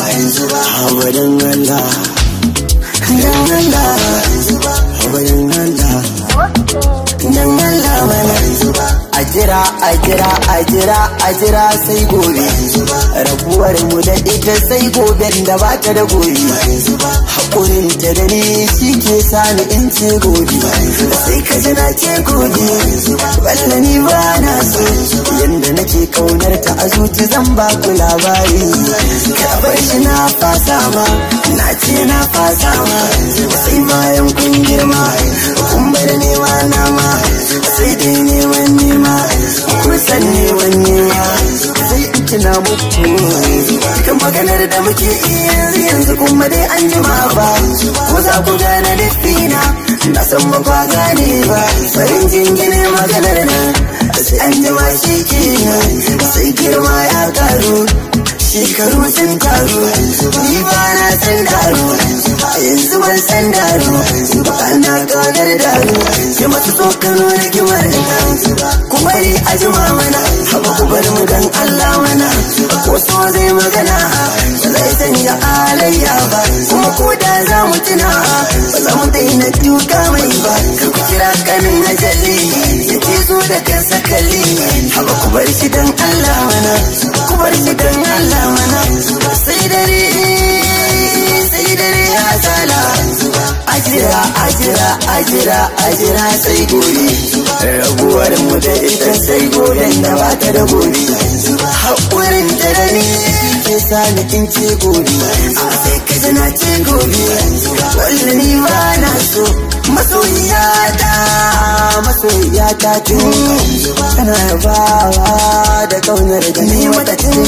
Habarin Allah, dan Allah, habarin Allah, dan Allah mana. Ajira sai gobe, rabuwar mu da ita sai goben da ba ta da gobe. Hakurin ta da ni shi ke sani in ce gobe, sai ka ji na ce gobe. Walla ni ba na so, yanda nake kaunar ta a zuci zan ba ku labari. Ka bar shi na fasa ma, na ce na fasa ma, sai bayan kun girma, kun bar nema na ma, sai dai neman nema, kun san neman nema, sai in tuna muku kan maganar da muke yanzu kuma dai an jima ba, ko za ku gane lissina, na san ba kwa gane ba, farin jingine maganar nan, sai an jima shi kenan, sai girma ya karu. Shekaru sun karu, ni ba na san daru, yanzu ban san daru, ba na kaunar daru, ya masu tsokano da kimar nan, ku bari a jima mana, haba ku bar mu dan Allah mana, wasu zai magana, ba zai sanya alayya ba, kuma ko da za mu tuna, ba za mu daina duka mai ba, kar ku kira kanin ajali, ya ce zo da kansa kalli, haba ku bar shi dan Allah mana, ku bar shi dan Allah mana, sai dare ya sala. Ajira sai gobe, rabuwar mu da ita sai goben da ba ta da gobe. Haƙurin ta da ni ke sani in ce gobe, sai ka ji na ce gobe. Walla ni ba na so, masoyiyata tun tana bawa da kaunar da ni mata tun.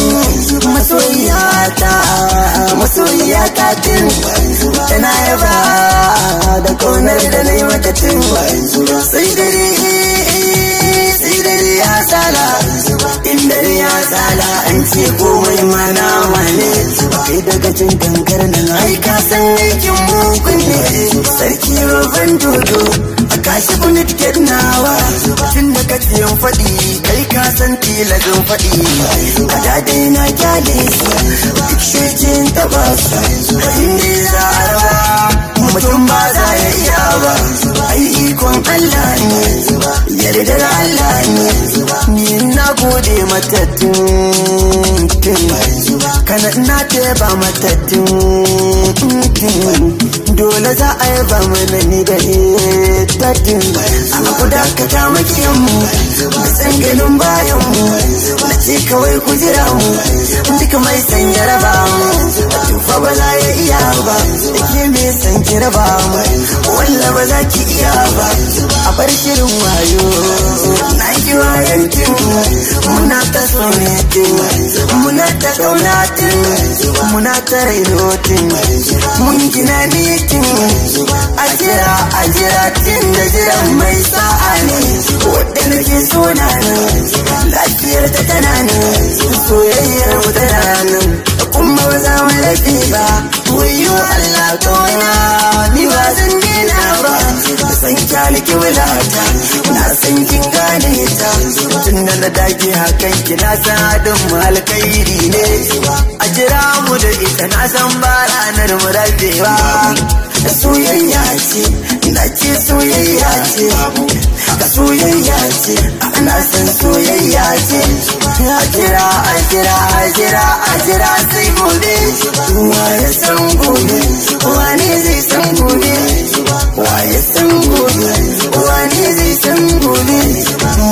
Masoyiyata tun tana yaba da kaunar da na yi mata tun. Sai dare ya sala, in dare ya sala an ce komai mana wane. Kai daga cin kankar nan ai ka san aikin mugun ne, sarki rufin dodo a kashi kunit nawa. Tun da kaciyan faɗi kai ka san tilazin faɗi, a dadai na kyale su duk shekin taɓa su. Inda za a rawa mutum ba za ya iya ba, ai ikon Allah ne, yardar Allah ne, ni na gode matattun kana ina teba matattun, dole za a yaba mana ni da itattun. Amma ku dakata makiyanmu da san ganin bayanmu, na ce kawai ku jira mu, duka mai san ya raba mu, tufa ba za ya iya ba, da ke mai san ki raba mu, walla ba za ki iya ba. A bar shirin wayo na ki wayantin, muna ta sonetin, muna ta kaunatin, muna ta rainotin, mun gina nitin. Ajira tin da jiran mai sa'a ne, wadda nake so na nan, lafiyar ta tana nan, soyayyar mu tana nan, kuma ba za mu rabe ba. Wayo Allah kauna ni ba zan dena ba, na san kyaliki wulata, na san kin gane ta, tun da na dage hakan ki na san adin mu alkhairi ne. A jira mu da ita na san ba ranar mu rabewa, da soyayya ce, na ce soyayya ce, da soyayya ce, ana san soyayya ce. Ajira sai gobe, wa ya san gobe, wane zai san gobe, wa ya san gobe, wane zai san gobe.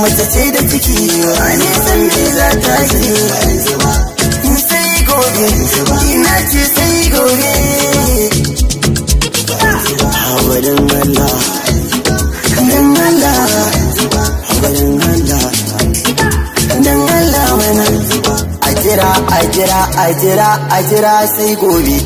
Mace ce da ciki, wane san me za ta yi, sai gobe, ina ce sai gobe. Habarin Allah, dan Allah, habarin Allah, dan Allah mana. Ajira sai gobe.